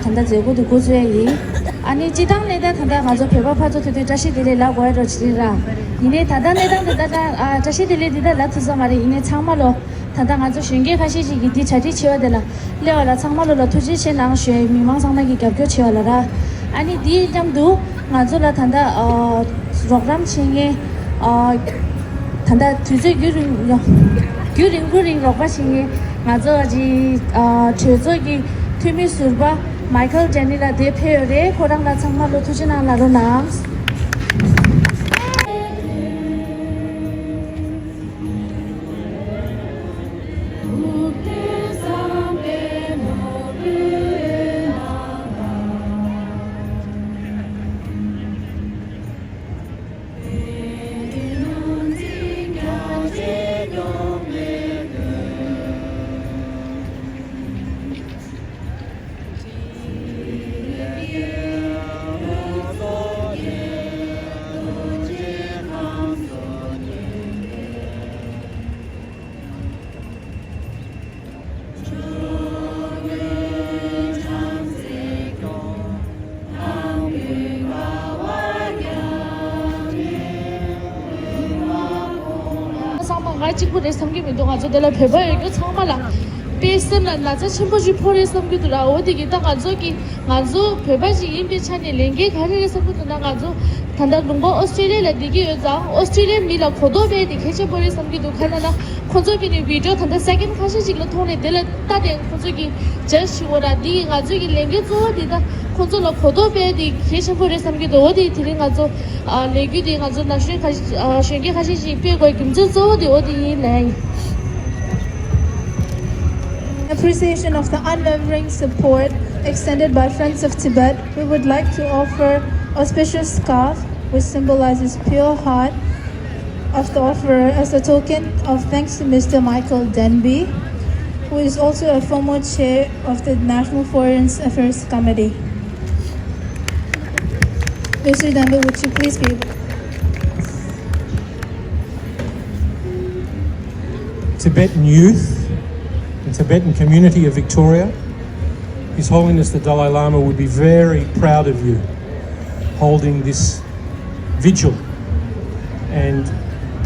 단다 제고도 고주에이 아니 지당 내다 단다 가서 배고파서 되게 자식들이 라고 해도 지리라 이네 단다 내다 내다 자식들이 되다 라트서 말이 이네 창말로 단다 가서 신게 가시지 이디 차지 치워들라 레어라 창말로 투지시 낭쉐 미망상나기 겹겨 치워라라 아니 디 점도 가서라 단다 프로그램 칭에 단다 투지 규링 로바싱에 가서 아지 최저기 Tumi Surba, Michael Janila de Pere, Korang La Sangma Lotujina Larona. 찍고내 섬기면 동아저 내가 배봐야 이거 정말라 베스는 나자 첨부지 포레 섬기더라 어디기 딱 가저기 가저 배바지 인비찬이 랭게 가리를 섬기더라 가저 단다 농고 오스트레일리아 디기 여자 오스트레일리아 미라 고도베디 개체버리 섬기도 가나나 콘저기니 비디오 단다 세컨드 카시지로 통에 될 따대 콘저기 제시오라 디 가저기 랭게 조디다 콘저로 고도베디 개체버리 섬기도 어디 들인 가저 레기디 가저 나슈 카시 쉔게 카시지 빼고 김저 조디 어디 래 appreciation of the unwavering support extended by Friends of Tibet, we would like to offer auspicious scarf which symbolizes pure heart of the offerer as a token of thanks to Mr. Michael Denby, who is also a former chair of the National Foreign Affairs Committee. Mr. Denby, would you please be Tibetan youth and Tibetan community of Victoria, His Holiness the Dalai Lama would be very proud of you holding this vigil and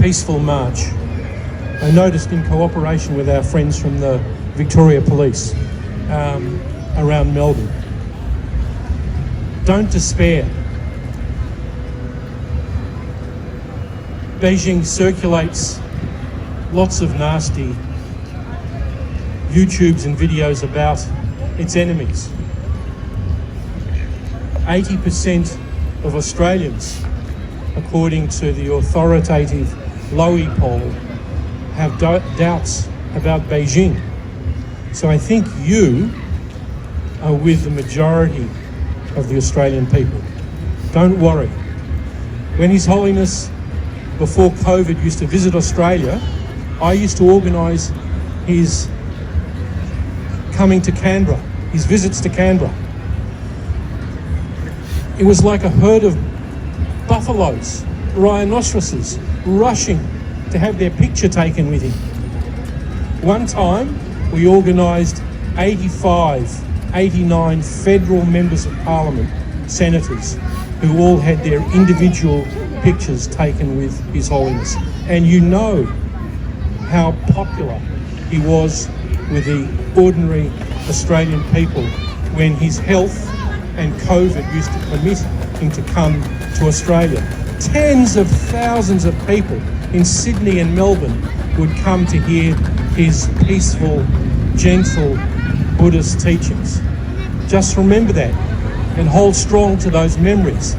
peaceful march. I noticed in cooperation with our friends from the Victoria Police around Melbourne. Don't despair. Beijing circulates lots of nasty YouTubes and videos about its enemies. 80% of Australians, according to the authoritative Lowy poll, have doubts about Beijing. So I think you are with the majority of the Australian people. Don't worry. When His Holiness, before COVID, used to visit Australia, I used to organise his coming to Canberra, his visits to Canberra. It was like a herd of buffaloes, rhinoceroses, rushing to have their picture taken with him. One time, we organised 89 federal members of parliament, senators, who all had their individual pictures taken with His Holiness. And you know how popular he was with the ordinary Australian people when his health and COVID used to permit him to come to Australia. Tens of thousands of people in Sydney and Melbourne would come to hear his peaceful, gentle Buddhist teachings. Just remember that and hold strong to those memories.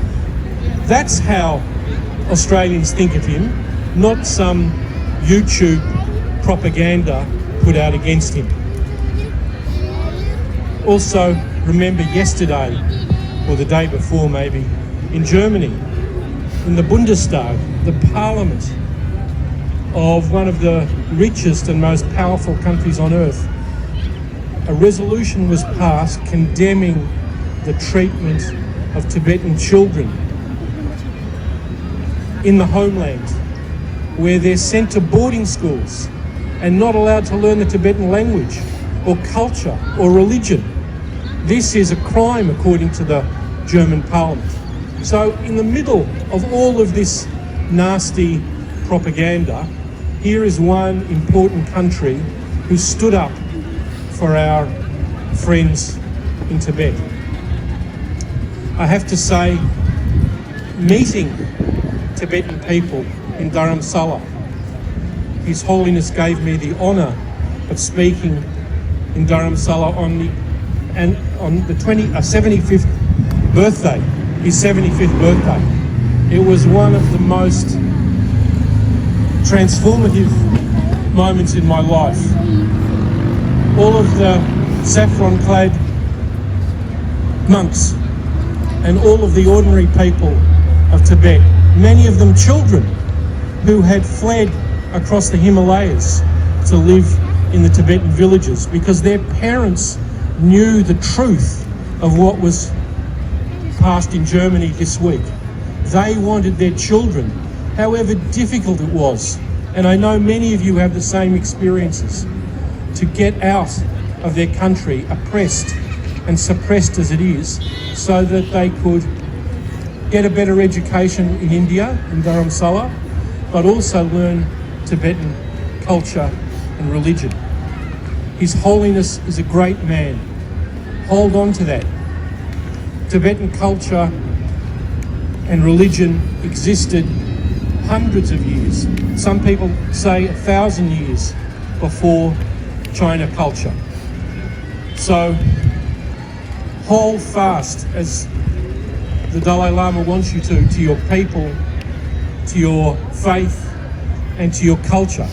That's how Australians think of him, not some YouTube propaganda put out against him. Also, remember yesterday, or the day before maybe, in Germany, in the Bundestag, the parliament of one of the richest and most powerful countries on earth, a resolution was passed condemning the treatment of Tibetan children in the homeland, where they're sent to boarding schools and not allowed to learn the Tibetan language or culture or religion. This is a crime according to the German parliament. So in the middle of all of this nasty propaganda, here is one important country who stood up for our friends in Tibet. I have to say, meeting Tibetan people in Dharamsala, His Holiness gave me the honour of speaking in Dharamsala on the 75th birthday, his 75th birthday. It was one of the most transformative moments in my life. All of the saffron-clad monks and all of the ordinary people of Tibet, many of them children who had fled across the Himalayas to live in the Tibetan villages because their parents knew the truth of what was passed in Germany this week. They wanted their children, however difficult it was, and I know many of you have the same experiences, to get out of their country, oppressed and suppressed as it is, so that they could get a better education in India, in Dharamsala, but also learn Tibetan culture and religion. His Holiness is a great man. Hold on to that. Tibetan culture and religion existed hundreds of years. Some people say 1,000 years before China culture. So hold fast, as the Dalai Lama wants you to your people, to your faith, and to your culture.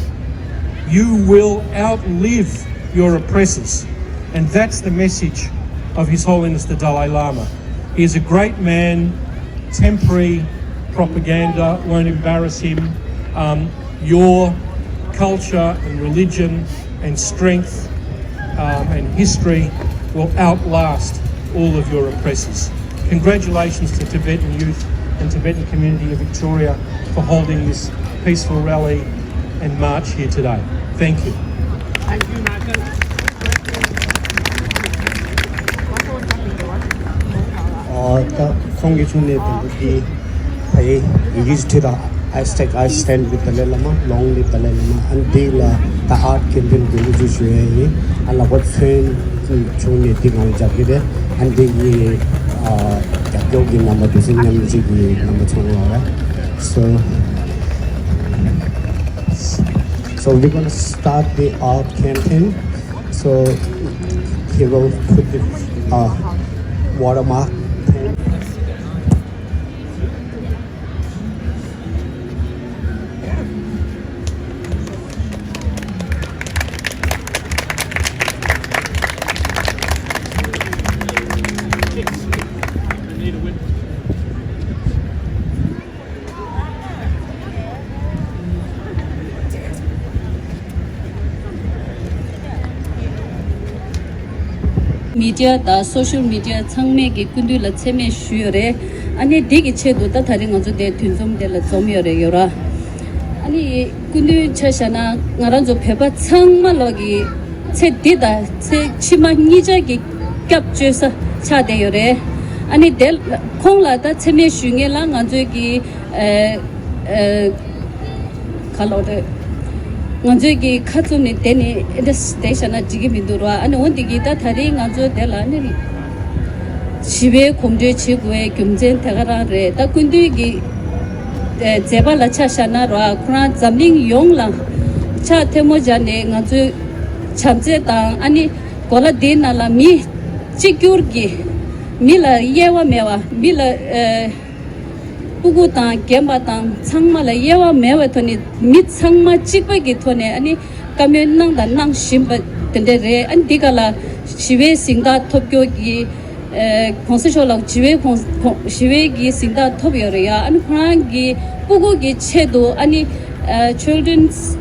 You will outlive your oppressors, and that's the message of His Holiness the Dalai Lama. He is a great man. Temporary propaganda won't embarrass him. Your culture and religion and strength and history will outlast all of your oppressors. Congratulations to Tibetan youth and Tibetan community of Victoria for holding this peaceful rally and march here today. Thank you. Thank you, Michael. Congratulations, I used to the hashtag I stand with Dalai Lama, long live Dalai Lama, until the art can be released. I love what friend Chuni Tingal Jagide, and the Yogi number to sing music number 2. So we're going to start the art campaign. So he will put the watermark. media da social media changme gi kundu la cheme shure ani digi chedo ta thari ngajo de thunjom de la zomyore yora ani kundu chashana ngaranjo pheba changma logi che dida che chima nija gi capture cha de yore ani del khongla ta cheme shunge la ngajo gi kalore ngajo gi khatsumni deni the station a jigi bindurwa ani ondigi ta thari ngajo dela ni chibe komje chigwe gyumjen thagara re ta kundu gi jeba la chashana ra khuna zamling yongla cha themo jane ngajo chamje ta ani kola dina la mi chigyur gi mila yewa mewa mila puguta gemba changma la yewa mewa thoni mit changma chikpa gi thone ani kamen nang da nang shimba tende re an digala shiwe singda thopkyo gi khonse chola shiwe gi singda thobyo re ya an khang gi 꾸고기 채도 아니 children's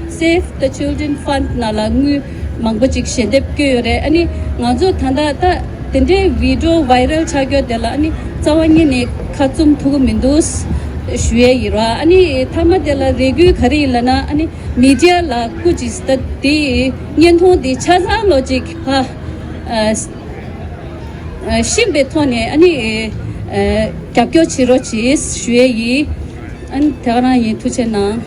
save the children fund 나랑이 망고직 셴뎁교래 아니 ngazo 탄다다 텐데 비디오 바이럴 차겨들라 아니 자원이네 카좀 두고 민도스 슈에이라 아니 타마델라 레규 카리일라나 아니 미디어 라 쿠지스타 디 년토디 차자 로직 하 심베토네 아니 갑교 치로치 슈에이 안 대가나이 투체나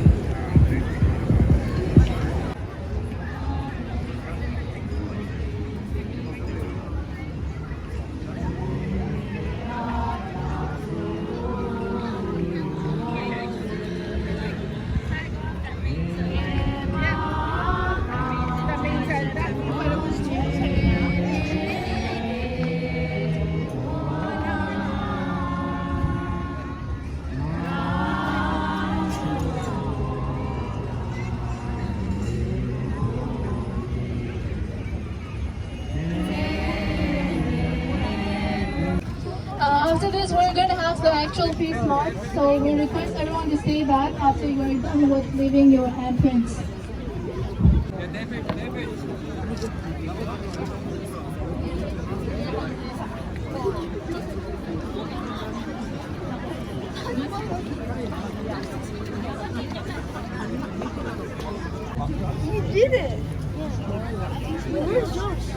After this, we're going to have the actual peace march. So we request everyone to stay back after you're done with leaving your handprints. He did it. Where's Josh?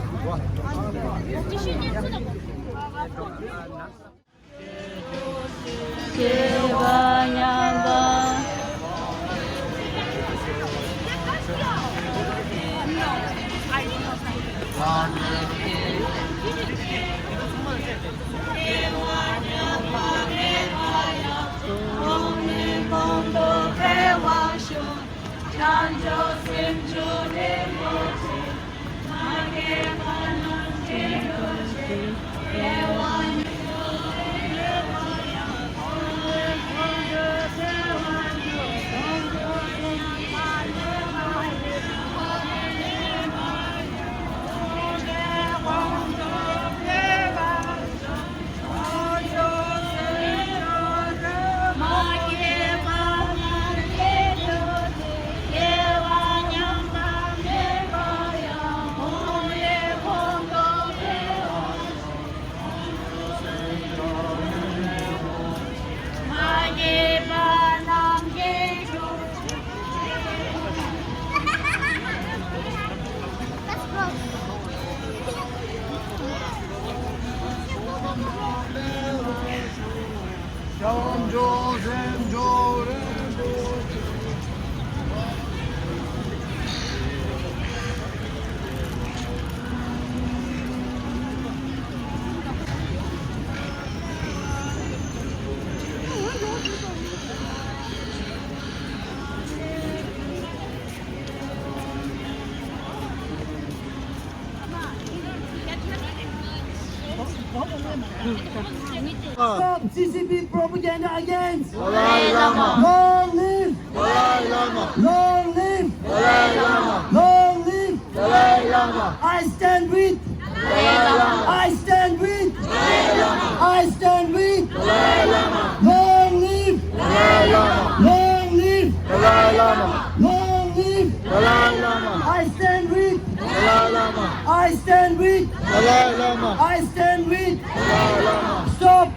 Stop CCP propaganda against Dalai Lama. Long live Dalai Lama. Long live Dalai Lama. Long live Dalai Lama. I stand with Dalai Lama. I stand with Dalai Lama. I stand with Dalai Lama. Long live Dalai Lama. Long live Dalai Lama. Long live Dalai Lama. I stand with Dalai Lama. I stand with Dalai Lama. I stand with Dalai Lama. Stop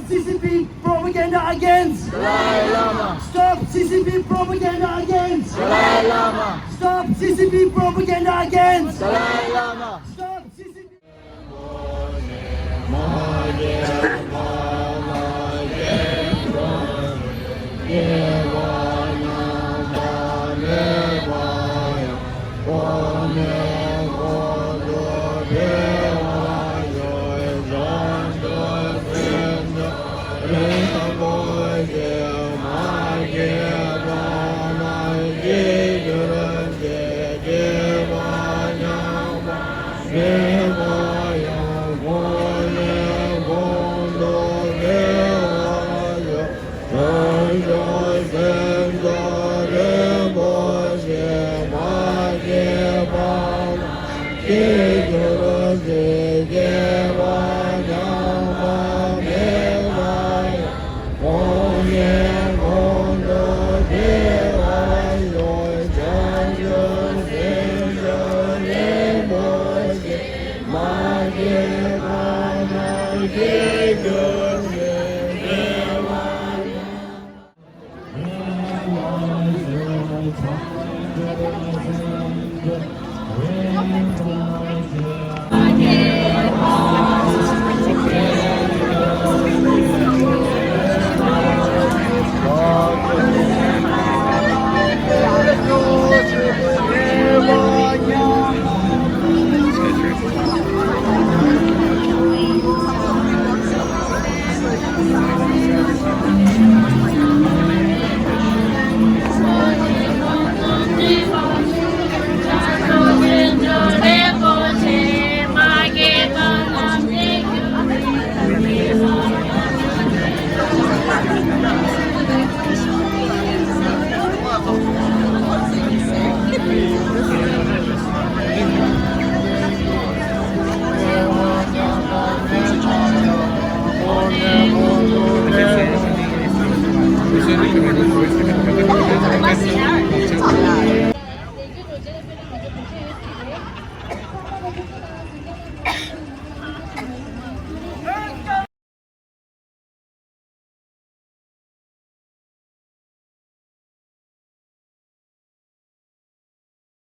CCP propaganda against Dalai Lama. Stop CCP propaganda against Dalai Lama. Stop CCP propaganda against Dalai Lama. Stop CCP